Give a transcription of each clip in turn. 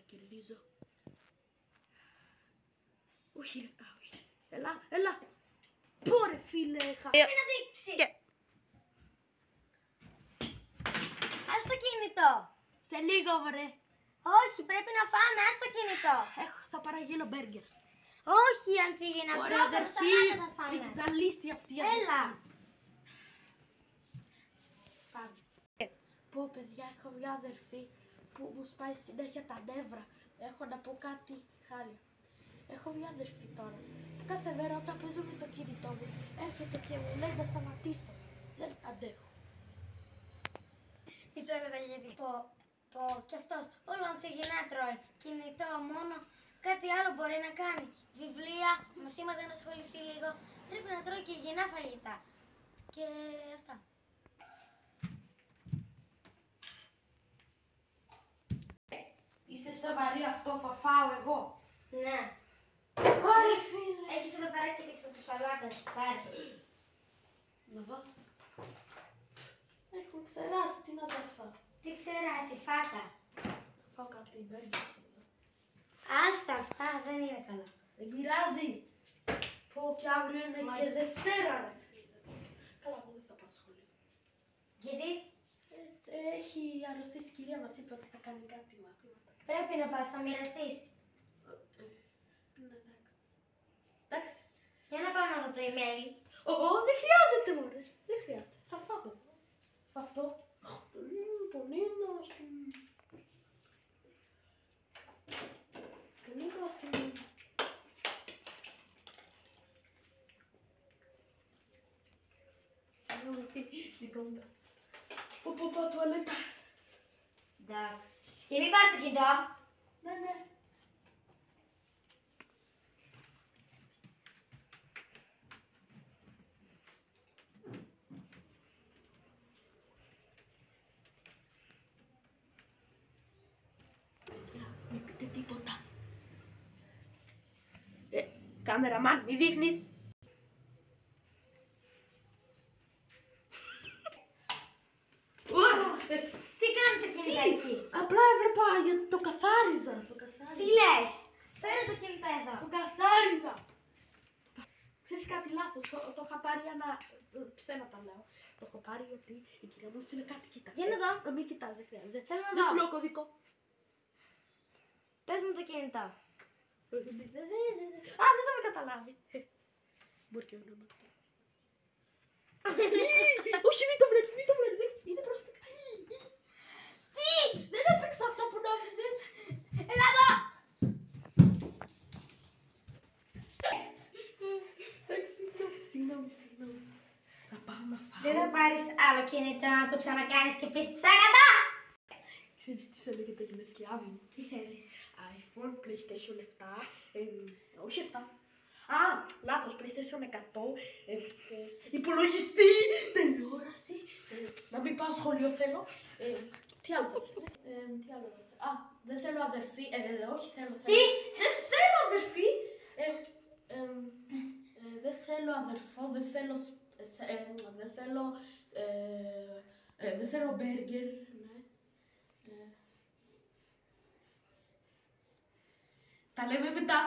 κερδίζω. Όχι ρε, όχι. Έλα. Πού ρε φίλε, Πρέπει να δείξει. Ας το κινητό. Σε λίγο βρε. Όχι, πρέπει να φάμε, ας το κινητό. Θα παραγγείλω μπέργκερ. Όχι, Ανθίγηνα, Ωραία πρώτα αδερφή, θα φάμε. πικδαλίστη αυτή η Έλα. Πάμε. Πω παιδιά, έχω μια αδερφή που μου σπάει συνέχεια τα νεύρα. Έχω να πω κάτι χάλια. Έχω μια αδερφή τώρα που κάθε μέρα όταν παίζω με το κινητό μου έρχεται και μου λέει να σταματήσω. Δεν αντέχω. Ξέρω τα γιατί. Πω κι αυτός όλο Ανθίγηνα τρώει. Κινητό μόνο. Κάτι άλλο μπορεί να κάνει. Βιβλία, μαθήματα να ασχοληθεί λίγο. Πρέπει να τρώει και υγιεινά φαγητά. Και αυτά. Είσαι σοβαρή, αυτό θα φάω εγώ. Ναι. Έχεις εδώ πέρα και τη φρουτοσαλάτα σου, πάρε. Να δω. Έχουν ξεράσει την αδερφά. Τι ξεράσει, φάτα. Θα φάω κάτι μπέργκερ εδώ. Άστα αυτά, δεν είναι καλά. Δεν πειράζει. Πω και αύριο είναι και Δευτέρα ρε φίλε. Καλά, εγώ δεν θα πάω σχολείο. Γιατί Έχει αρρωστήσει η κυρία, μας είπε ότι θα κάνει κάτι μαθήματα. πρέπει να πας, θα μοιραστείς. Ναι, εντάξει. Για να πάω να δω το email. Δεν χρειάζεται μωρέ. Δεν χρειάζεται. Θα φάω εδώ. Θα αυτό. Πολύ νοστιμί. Συγγνώμη, δικό μου. Πω, τουαλέτα. Εντάξει. Και μην πάρεις το κινητό. Ναι. Μην πείτε τίποτα. Κάμεραμαν, μη δείχνεις. Τι κάνει το κινητό εκεί. Απλά έβλεπα γιατί το καθάριζα. Τι λες. Φέρε το κινητό εδώ. Το καθάριζα. Ξέρεις κάτι λάθος, το είχα πάρει για να... Ψέματα λέω. Το έχω πάρει γιατί η κυρία μου στείλε κάτι, κοίτα. Για να δω. Μην κοιτάς, δεν χρειάζεται. Θέλω να Δεν δω. σου λέω κωδικό. Πες μου το κινητό. Δεν θα με καταλάβει. Μπορεί και όνομα του. Όχι, μην το βλέπεις. Είναι προσωπικά. Τι. Δεν έπαιξα αυτό που νόμιζες. Έλα εδώ. Συγγνώμη. Θα πάω να φάω. Δεν θα πάρεις άλλο κινητό να το ξανακάνεις και πεις ψέματα. Ξέρεις τι θα λέγεται τα γενέθλιά μου. Τι θέλεις. iPhone, PlayStation 7, όχι 7. Λάθος, PlayStation 100, υπολογιστή, τηλεόραση, να μην πάω σχολείο θέλω. Τι άλλο θα θέλω. Δεν θέλω αδερφή, όχι θέλω. Τι? Δεν θέλω αδερφή. Δεν θέλω αδερφό, δεν θέλω μπέργκερ. Τα λέμε μετά.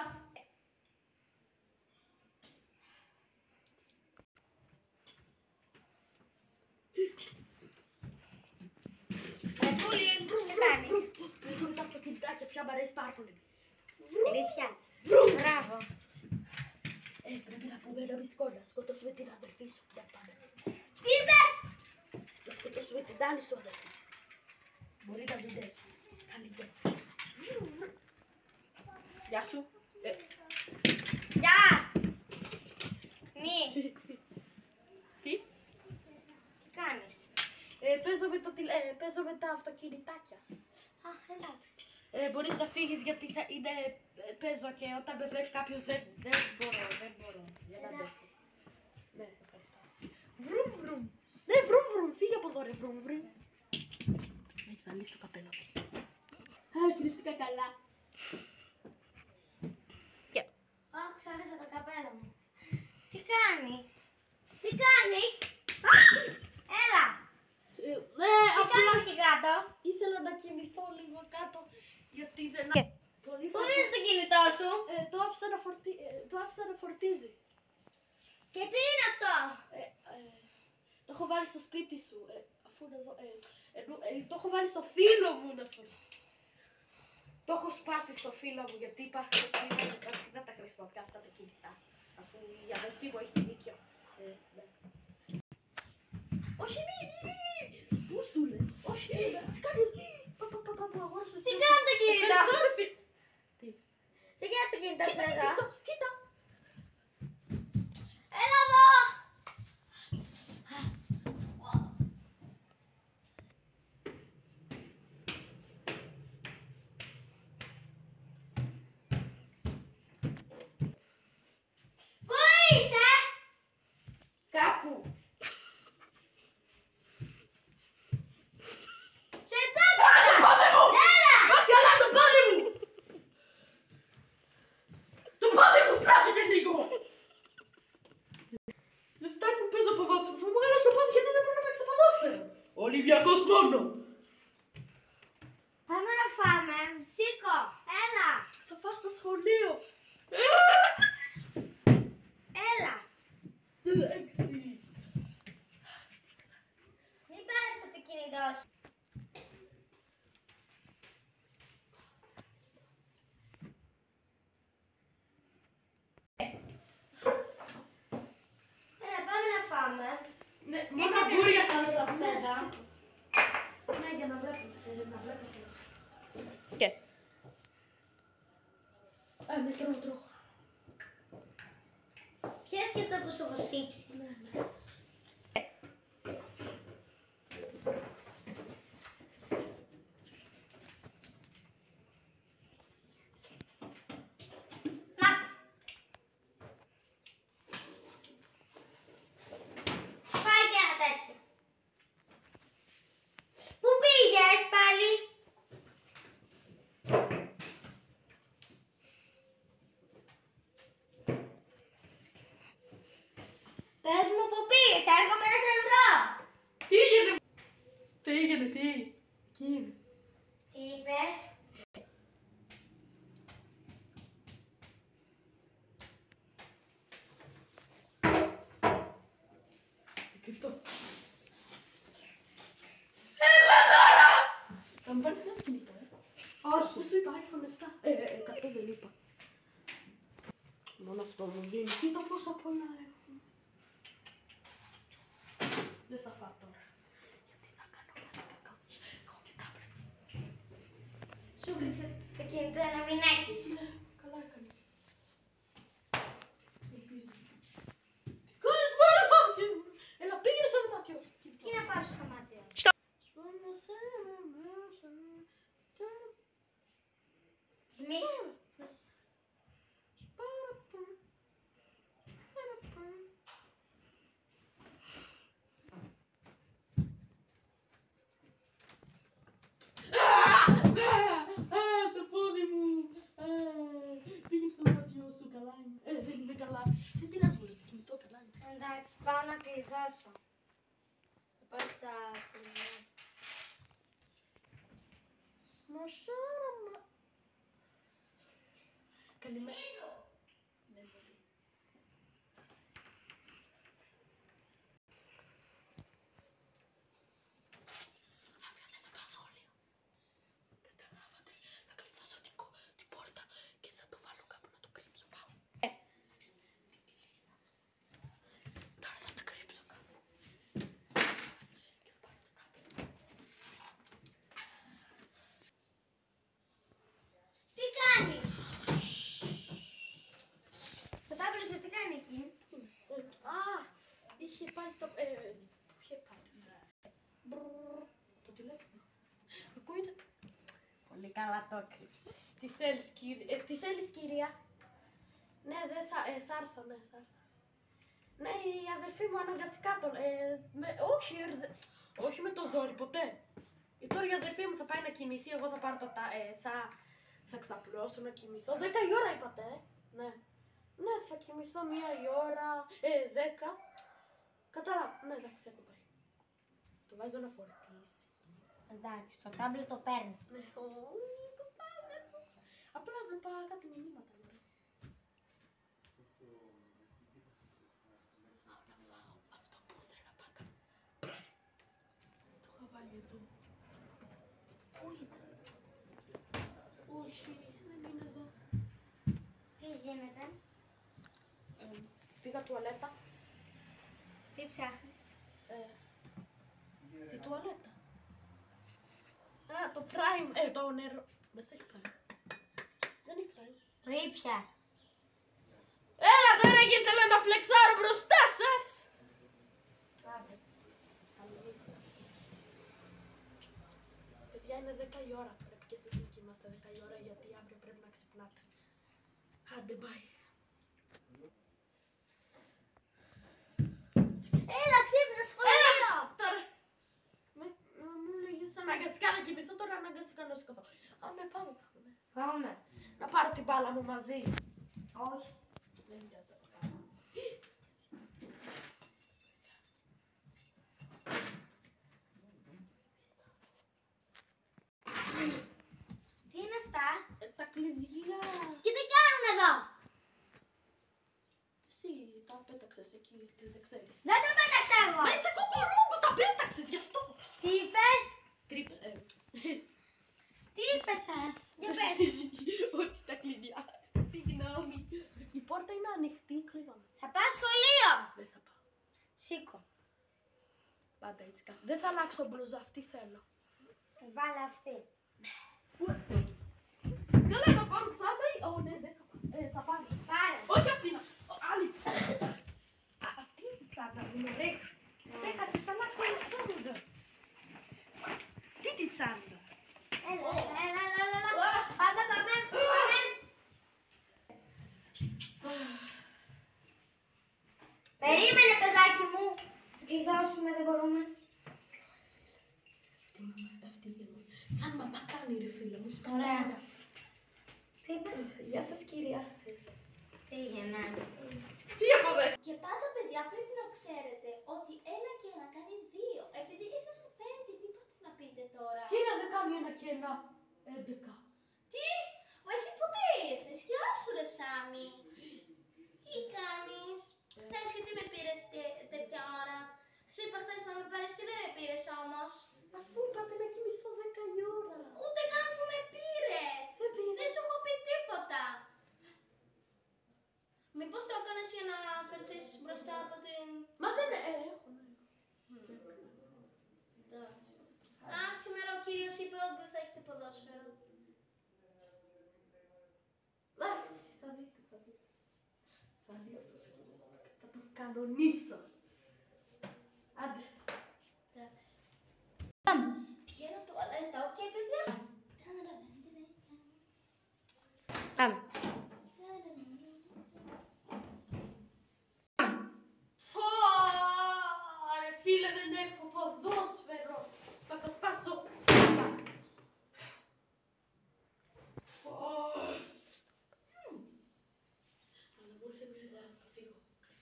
Φούλη, τι κάνεις. Παίζω με τα αυτοκινητάκια, πια μ' αρέσει πάρα πολύ. Αλήθεια. Μπράβο. Πρέπει να πούμε ένα μυστικό, να σκοτώσουμε την αδερφή σου. Να πάμε. Τι είπες. Να σκοτώσουμε την άλλη σου αδερφή. Μπορεί να μην έχεις. Καλύτερα. Γεια σου. Γεια. Μη. Τι? Τι κάνεις. Παίζω με τα αυτοκινητάκια. Εντάξει. Μπορείς να φύγεις γιατί παίζω και όταν με βρέξει κάποιος δεν μπορώ. Για να αντέξεις. Ναι, ευχαριστώ. Βρουμ. Ναι, βρουμ. Φύγε από εδώ ρε βρουμ. Έχεις ζαλίσει το καπέλο της. Κρύφτηκα καλά. Ξέχασα το καπέλο μου. Τι κάνεις. Έλα. Ναι, Τι κάνεις εκεί κάτω? ήθελα να κοιμηθώ λίγο κάτω, γιατί δεν... Πολύ Πού είναι το κινητό σου? το άφησα να φορτίζει. Και τι είναι αυτό? Το έχω βάλει στο σπίτι σου, αφού είναι εδώ, το έχω βάλει στο φίλο μου να φορτίζει. Το έχω σπάσει στο φίλο μου, γιατί είπα ότι δεν τα χρησιμοποιώ αυτά τα κινητά, αφού η αδερφή μου έχει δίκιο. Ναι. Όχι, πού σου λέει, όχι, κάνει, αγόρασες. Τι κάνει το κινητό? Τι. Τι κάνει το κινητό σου εδώ? Κοίτα. Έλα εδώ! Πού είσαι? Κάπου. Σε τάπησα! Έλα! Πας καλά το πόδι μου! Το πόδι μου πράσινε λίγο! Δεν φτάνει που παίζω ποδόσφαιρο, θα μου βγάλω στο πόδι γιατί δεν πρέπει να παίξω ποδόσφαιρο. Ολυμπιακός μόνο! Πάμε να φάμε. Σήκω. Έλα. Θα φας στο σχολείο. Έλα. Εντάξει. Μην πάρεις από το κινητό σου. Έλα, πάμε να φάμε. Ναι, Έκατσε να σηκώσω αυτό εδώ. Ναι, για να βλέπεις. Και. Ναι, τρώω. Πιες και αυτό που σου έχω στύψει. Ναι. Να. Φάει και ένα τέτοιο. Πού πήγες πάλι? Πες μου πού πήγες, έρχομαι να σε βρω. Τι εκεί είναι. Τι είπες? Κρυφτό. Έλα τώρα! Θα μου πάρεις ένα κινητό, Όχι. Σου είπα iPhone 7. 100 δεν είπα. Μόνο αυτό μου δίνει. Κοίτα πόσα πολλά έχω. Δεν θα φάω τώρα. Γιατί θα κάνω κάτι κακό. Έχω και τάμπλετ. Σου κρύψε το κινητό να μην έχεις. Ναι, καλά έκανες. Ελπίζω. Τι κάνεις μόνο φάω. Έλα πήγαινε στο δωμάτιο σου. Τι να πάω στο δωμάτιο. Μη. Το πόδι μου! Πήγαινε στο δωμάτιο σου, καλά είναι. Δεν είναι καλά. Δεν πειράζει, μωρέ, θα κοιμηθώ, καλά είναι. Εντάξει, πάω να κλειδώσω. Θα πάρω τα κλειδιά. Μασάραμα. Καλημέρα. Ναι, μπορεί. Άφιατε με κασόλιο. Καταλάβατε. Θα κλειδώσω την πόρτα και θα το βάλω κάπου να το κρύψω. Πάω. Τώρα θα τα κρύψω κάπου. Και θα πάρω τα τάμπλετ. Τι κάνεις? Το τάμπλετ σου τι κάνει εκεί? Είχε πάει στο... Είχε πάει. Το τηλέφωνο. Ακούγεται. Πολύ καλά το έκρυψες. Τι θέλεις, κυρία? Ναι, θα έρθω, ναι, θα έρθω. Ναι, η αδερφή μου αναγκαστικά τον... όχι με το ζόρι, ποτέ. Τώρα η αδερφή μου θα πάει να κοιμηθεί, εγώ θα πάρω θα ξαπλώσω να κοιμηθώ. 10 η ώρα είπατε, ναι. Ναι, θα κοιμηθώ 1 η ώρα, 10. Κατάλαβα, ναι, εντάξει, έχω πάει. Το βάζω να φορτίσει. Εντάξει, το τάμπλετ το παίρνει. Ναι, το παίρνω. Απλά βλέπα κάτι μηνύματα. Αυτό που θέλω πάντα. Το είχα βάλει εδώ. Πού είναι? Όχι, δεν είναι εδώ. Τι γίνεται? Πήγα τουαλέτα. Τι ψάχνεις? Τη τουαλέτα. Α, το prime. Το νερό. Μέσα έχει prime. Δεν έχει prime. Το ήπια. Έλα τώρα και ήθελα να φλεξάρω μπροστά σας. Άντε. Παιδιά, είναι 10 η ώρα. Πρέπει και εσείς να κοιμάστε 10 η ώρα γιατί αύριο πρέπει να ξυπνάτε. Άντε, bye. Έλα, ξύπνα, σχολείο! Τώρα. Μου λέγεις αναγκαστικά να κοιμηθώ, τώρα αναγκαστικά να σηκωθώ. Α, ναι, πάμε. Πάμε. Να πάρω την μπάλα μου μαζί. Όχι. Δεν νοιάζει. Τι είναι αυτά? Τα κλειδιά. Και τι κάνουν εδώ? Εσύ τα πέταξες εκεί και δεν ξέρεις. Δεν το πέταξα εγώ. Μα είσαι κουκουρούγκου, τα πέταξες γι' αυτό. Τι είπες? Τρίπε. Τι είπες, Για πες. Ότι τα κλειδιά. Συγγνώμη. Η πόρτα είναι ανοιχτή, κλειδώνω. Θα πας σχολείο. Δεν θα πάω. Σήκω. Πάντα έτσι κάνω. Δεν θα αλλάξω μπλούζα, αυτή θέλω. Βάλε αυτή. Καλά να πάρω τσάντα ή... Ω, ναι, δεν θα πάω. Θα πάρω. Πάρε. Όχι αυτή. Άλλη τσάντα. Αυτή είναι η τσάντα μου, ωραία. Ξέχασες, αλλάξε η τσάντα. Τι τη τσάντα. Έλα. Πάμε. Περίμενε, παιδάκι μου. Κλειδώσουμε, δεν μπορούμε. Αυτή είναι. Σαν μαμά κάνει ρε φίλε μου. Ωραία. Τι είπες? Γεια σας κυρία. Πήγαινε. Τι αποδες. Και πάντα, παιδιά, πρέπει να ξέρετε ότι ένα και ένα κάνει δύο. Επειδή είσαστε 5, τι πάτε να πείτε τώρα? Κύριε, δεν κάνει ένα και ένα 11. Τι? Μα εσύ ποτέ ήρθες? Γεια σου ρε Σάμι. Τι κάνεις? Χθες γιατί με πήρες τέτοια ώρα? Σου είπα χθες να με πάρεις και δεν με πήρες όμως. Αφού είπατε να κοιμηθώ 10 η ώρα. Ούτε καν που με πήρες. Δεν σου έχω πει τίποτα. Μήπως το έκανες για να φερθείς μπροστά από την... Μα δεν έχω. Εντάξει. Α, σήμερα ο κύριος είπε ότι δεν θα έχετε ποδόσφαιρο. Εντάξει, θα δείτε. Θα δει αυτός ο κύριος. Θα τον κανονίσω. Άντε. Εντάξει. Πηγαίνω τουαλέτα, οκ παιδιά. Πάμε. Ρε φίλε, δεν έχω ποδόσφαιρο. Θα τα σπάσω. Αλλά μου ήρθε μια ιδέα, θα φύγω κρυφά.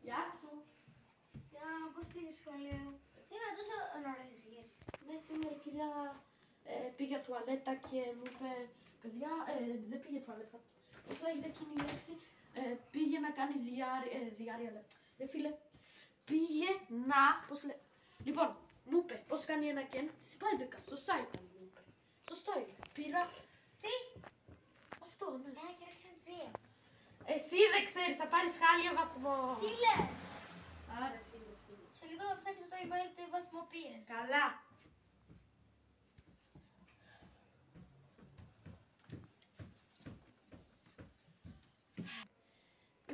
Γεια σου. Πώς πήγες σχολείο? Σήμερα τόσο νωρίς γύρισες. Ναι, σήμερα η κυρία πήγε τουαλέτα και μου είπε, παιδιά, δεν πήγε τουαλέτα. Πώς λέγεται εκείνη η λέξη, πήγε να κάνει διάρρεια, λέει. Ρε φίλε, πήγε να, πώς λέει, λοιπόν, μου είπε, πώς κάνει ένα και ένα, της είπα 11, σωστά ήταν, μου είπε. Σωστά είναι, πήρα, Τι? αυτό, ναι. Ένα και έκανε δύο. Εσύ δεν ξέρεις, θα πάρεις χάλιο βαθμό. Τι λες? Άρα, φίλε. Σε λίγο θα ψάξω το email τι βαθμό πήρες. Καλά.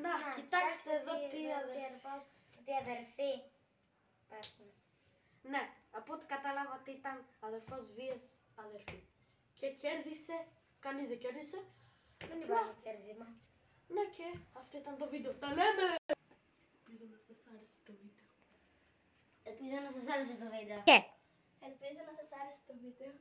Να, κοιτάξτε εδώ τι αδερφός. Και τι αδερφή υπάρχουν. Ναι, από ό,τι κατάλαβα ήταν αδερφός βίας αδερφή. Και κέρδισε, κανείς δεν κέρδισε. Δεν υπάρχει κέρδημα. Ναι και αυτό ήταν το βίντεο. Τα λέμε! Ελπίζω να σας άρεσε το βίντεο. Ελπίζω να σας άρεσε το βίντεο. Ελπίζω να σας άρεσε το βίντεο.